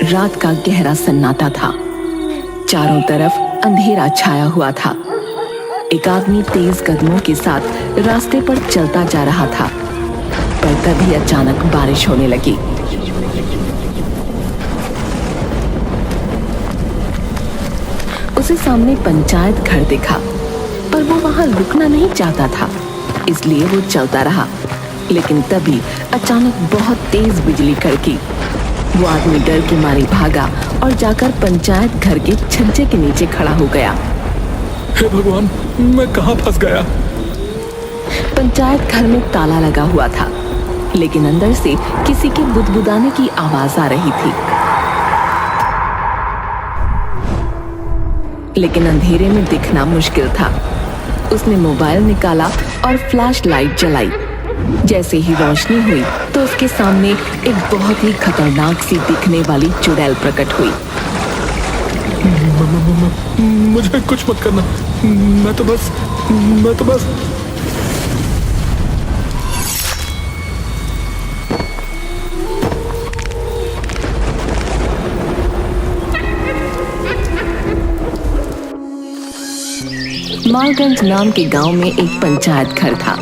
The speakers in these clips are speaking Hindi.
रात का गहरा सन्नाटा था। चारों तरफ अंधेरा छाया हुआ था। एक आदमी तेज कदमों के साथ रास्ते पर चलता जा रहा था, पर तभी अचानक बारिश होने लगी। उसे सामने पंचायत घर दिखा, पर वो वहां रुकना नहीं चाहता था, इसलिए वो चलता रहा। लेकिन तभी अचानक बहुत तेज बिजली कड़की। वो आदमी डर की मारी भागा और जाकर पंचायत घर के छज्जे के नीचे खड़ा हो गया। हे भगवान, मैं कहाँ फंस गया? पंचायत घर में ताला लगा हुआ था, लेकिन अंदर से किसी के बुदबुदाने की आवाज आ रही थी। लेकिन अंधेरे में दिखना मुश्किल था। उसने मोबाइल निकाला और फ्लैश लाइट जलाई। जैसे ही रोशनी हुई तो उसके सामने एक बहुत ही खतरनाक सी दिखने वाली चुड़ैल प्रकट हुई। मुझे कुछ मत करना, मैं तो बस मालगंज नाम के गांव में एक पंचायत घर था,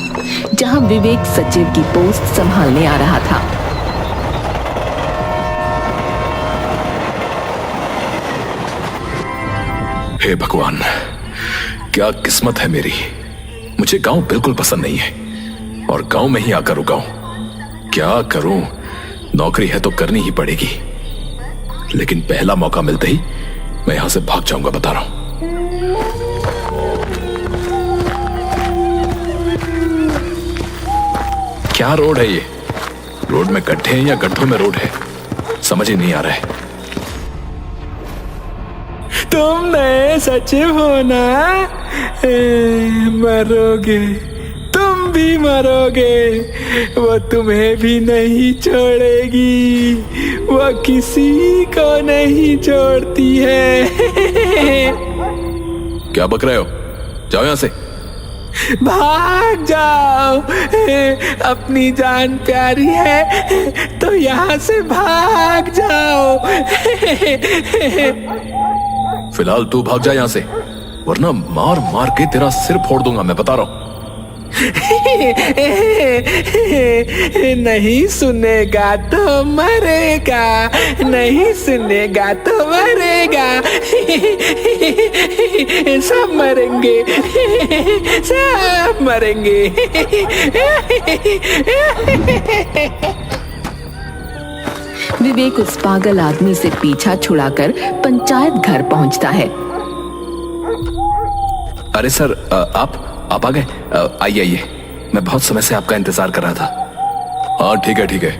जहां विवेक सचिव की पोस्ट संभालने आ रहा था। हे भगवान, क्या किस्मत है मेरी। मुझे गांव बिल्कुल पसंद नहीं है और गांव में ही आकर रुका हूं। क्या करूं? नौकरी है तो करनी ही पड़ेगी, लेकिन पहला मौका मिलते ही मैं यहां से भाग जाऊंगा, बता रहा हूं। क्या रोड है ये? रोड में गड्ढे हैं या गड्ढों में रोड है, समझ ही नहीं आ रहा है। तुम नए सचिव हो ना? मरोगे, तुम भी मरोगे। वो तुम्हें भी नहीं छोड़ेगी, वो किसी को नहीं छोड़ती है। क्या बक रहे हो? जाओ यहां से। भाग जाओ, अपनी जान प्यारी है तो यहाँ से भाग जाओ। फिलहाल तू भाग जा यहां से, वरना मार मार के तेरा सिर फोड़ दूंगा, मैं बता रहा हूं। नहीं सुनेगा तो मरेगा, नहीं सुनेगा तो मरेगा। सब मरेंगे, सब मरेंगे। विवेक उस पागल आदमी से पीछा छुड़ाकर पंचायत घर पहुंचता है। अरे सर, आप आ गए? आइए आइए, मैं बहुत समय से आपका इंतजार कर रहा था। हाँ ठीक है,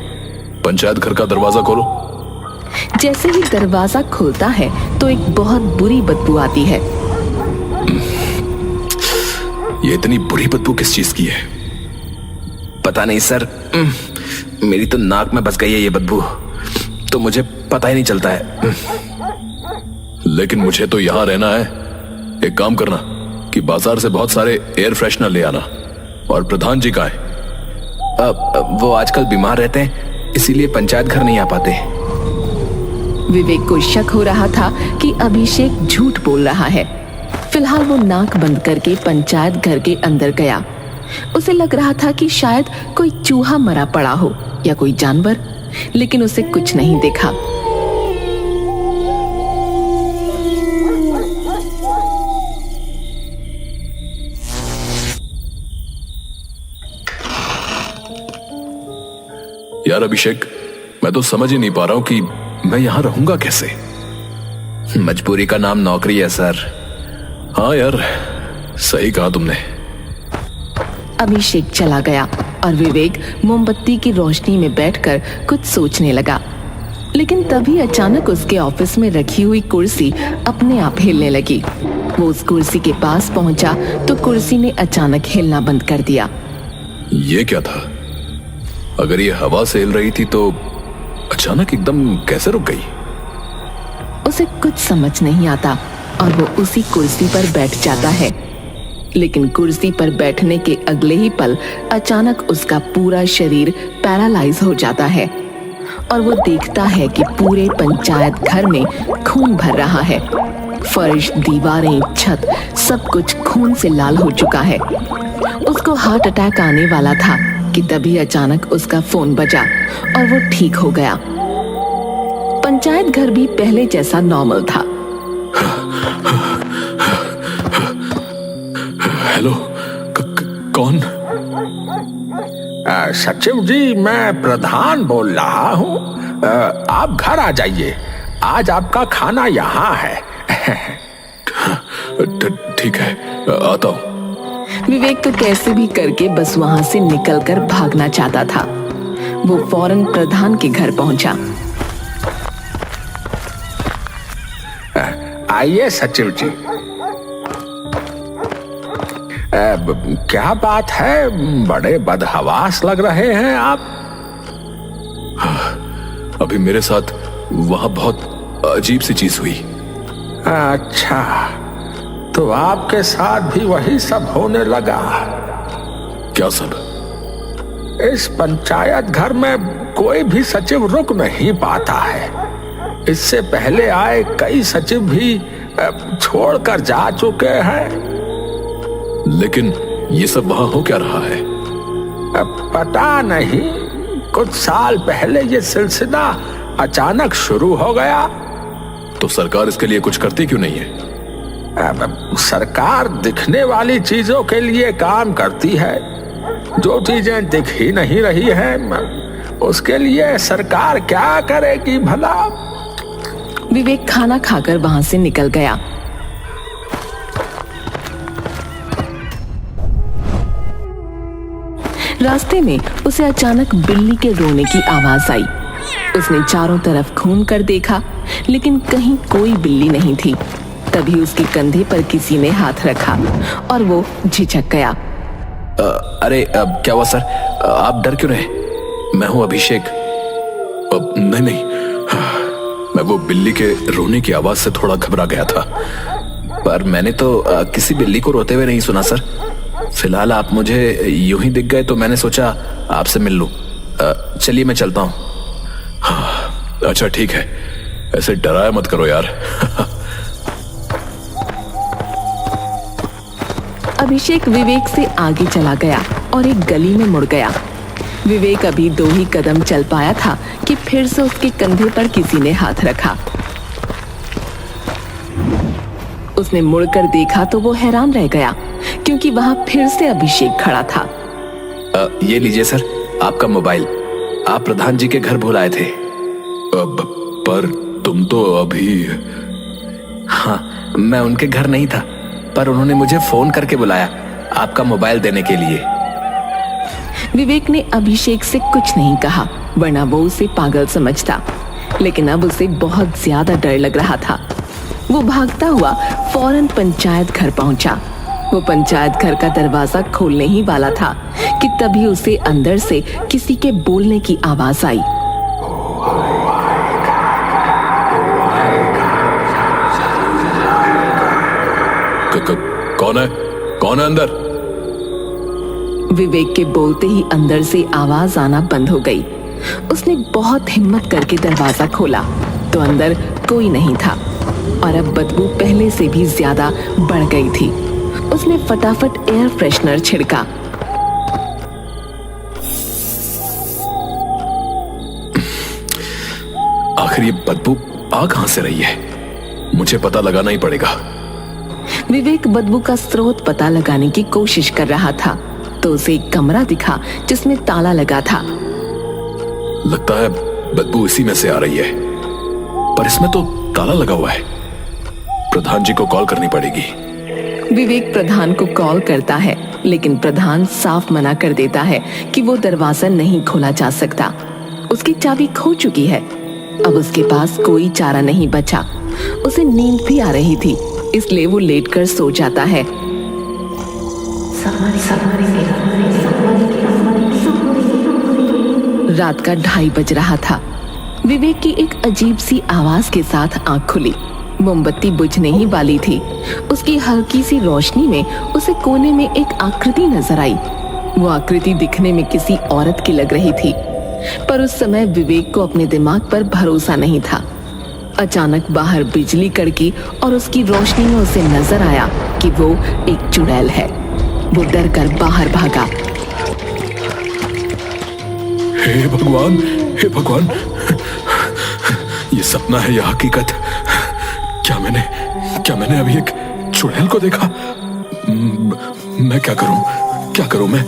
पंचायत घर का दरवाजा खोलो। जैसे ही दरवाजा खुलता है तो एक बहुत बुरी बदबू आती है। ये इतनी बुरी बदबू किस चीज की है? पता नहीं सर, मेरी तो नाक में बस गई है ये बदबू, तो मुझे पता ही नहीं चलता है। लेकिन मुझे तो यहाँ रहना है। एक काम करना कि बाजार से बहुत सारे एयर फ्रेशनर ले आना। और प्रधान जी कहाँ है? वो आजकल बीमार रहते हैं, इसीलिए पंचायत घर नहीं आ पाते। विवेक को शक हो रहा था कि अभिषेक झूठ बोल रहा है। फिलहाल वो नाक बंद करके पंचायत घर के अंदर गया। उसे लग रहा था कि शायद कोई चूहा मरा पड़ा हो या कोई जानवर, लेकिन उसे कुछ नहीं देखा। यार अभिषेक, मैं तो समझ ही नहीं पा रहा हूं कि मैं यहां रहूंगा कैसे। मजबूरी का नाम नौकरी है सर। हाँ यार, सही कहा तुमने। अभिषेक चला गया और विवेक मोमबत्ती की रोशनी में बैठकर कुछ सोचने लगा। लेकिन तभी अचानक उसके ऑफिस में रखी हुई कुर्सी अपने आप हिलने लगी। वो उस कुर्सी के पास पहुंचा तो कुर्सी ने अचानक हिलना बंद कर दिया। ये क्या था? अगर ये हवा से हिल रही थी तो अचानक एकदम कैसे रुक गई? उसे कुछ समझ नहीं आता और वो उसी कुर्सी पर बैठ जाता है। लेकिन कुर्सी पर बैठने के अगले ही पल अचानक उसका पूरा शरीर पैरालाइज हो जाता है और वो देखता है कि पूरे पंचायत घर में खून भर रहा है। फर्श, दीवारें, छत सब कुछ खून से लाल हो चुका है। उसको हार्ट अटैक आने वाला था कि तभी अचानक उसका फोन बजा और वो ठीक हो गया। पंचायत घर भी पहले जैसा नॉर्मल था। हेलो, कौन? सचिव जी, मैं प्रधान बोल रहा हूँ। आप घर आ जाइए, आज आपका खाना यहाँ है। ठीक है, आता हूँ। विवेक तो कैसे भी करके बस वहां से निकलकर भागना चाहता था। वो फौरन प्रधान के घर पहुंचा। आइए सचिव जी। क्या बात है, बड़े बदहवास लग रहे हैं आप। अभी मेरे साथ वहां बहुत अजीब सी चीज हुई। अच्छा, तो आपके साथ भी वही सब होने लगा? क्या सब? इस पंचायत घर में कोई भी सचिव रुक नहीं पाता है। इससे पहले आए कई सचिव भी छोड़कर जा चुके हैं। लेकिन ये सब वहां हो क्या रहा है? पता नहीं, कुछ साल पहले ये सिलसिला अचानक शुरू हो गया। तो सरकार इसके लिए कुछ करती क्यों नहीं है? सरकार दिखने वाली चीजों के लिए काम करती है। जो चीजें दिख ही नहीं रही हैं, उसके लिए सरकार क्या करेगी भला। विवेक खाना खाकर वहां से निकल गया। रास्ते में उसे अचानक बिल्ली के रोने की आवाज आई। उसने चारों तरफ घूम कर देखा, लेकिन कहीं कोई बिल्ली नहीं थी। तभी उसके कंधे पर किसी ने हाथ रखा और वो झिझक गया। अरे क्या हुआ सर? आप डर क्यों रहे? मैं हूं अभिषेक। नहीं, मैं वो बिल्ली के रोने की आवाज से थोड़ा घबरा गया था। पर मैंने तो किसी बिल्ली को रोते हुए नहीं सुना सर। फिलहाल आप मुझे यूं ही दिख गए तो मैंने सोचा आपसे मिल लूं। चलिए मैं चलता हूं। हाँ, अच्छा ठीक है, ऐसे डराया मत करो यार। अभिषेक विवेक से आगे चला गया और एक गली में मुड़ गया। विवेक अभी 2 ही कदम चल पाया था कि फिर से उसके कंधे पर किसी ने हाथ रखा। उसने मुड़कर देखा तो वो हैरान रह गया, क्योंकि वहां फिर से अभिषेक खड़ा था। ये लीजिए सर, आपका मोबाइल। आप प्रधान जी के घर भूल आए थे। पर तुम तो अभी... हाँ, मैं उनके घर नहीं था, पर उन्होंने मुझे फोन करके बुलाया आपका मोबाइल देने के लिए। विवेक ने अभिषेक से कुछ नहीं कहा, वरना वो उसे पागल समझता। लेकिन अब उसे बहुत ज्यादा डर लग रहा था। वो भागता हुआ फौरन पंचायत घर पहुंचा। वो पंचायत घर का दरवाजा खोलने ही वाला था कि तभी उसे अंदर से किसी के बोलने की आवाज आई। कौन है? कौन है अंदर? विवेक के बोलते ही अंदर से आवाज आना बंद हो गई। उसने बहुत हिम्मत करके दरवाजा खोला तो अंदर कोई नहीं था और अब बदबू पहले से भी ज्यादा बढ़ गई थी। उसने फटाफट एयर फ्रेशनर छिड़का। आखिर ये बदबू आ कहां से रही है? मुझे पता लगाना ही पड़ेगा। विवेक बदबू का स्रोत पता लगाने की कोशिश कर रहा था तो उसे एक कमरा दिखा जिसमें ताला लगा था। लगता है बदबू इसी में से आ रही है, पर इसमें तो ताला लगा हुआ है। प्रधान जी को कॉल करनी पड़ेगी। विवेक प्रधान को कॉल करता है, लेकिन प्रधान साफ मना कर देता है कि वो दरवाजा नहीं खोला जा सकता। उसकी चाबी खो चुकी है। अब उसके पास कोई चारा नहीं बचा। उसे नींद भी आ रही थी, इसलिए वो लेटकर सो जाता है। रात का 2:30 बज रहा था। विवेक की एक अजीब सी आवाज के साथ आंख खुली। मोमबत्ती बुझने ही वाली थी। उसकी हल्की सी रोशनी में उसे कोने में एक आकृति नजर आई। वो आकृति दिखने में किसी औरत की लग रही थी। पर उस समय विवेक को अपने दिमाग पर भरोसा नहीं था। अचानक बाहर बिजली कड़की और उसकी रोशनी में उसे नजर आया कि वो एक चुड़ैल है। वो डर कर बाहर भागा। हे भगवान, हे भगवान, ये सपना है या हकीकत? क्या मैंने अभी एक चुड़ैल को देखा? मैं क्या करूं मैं?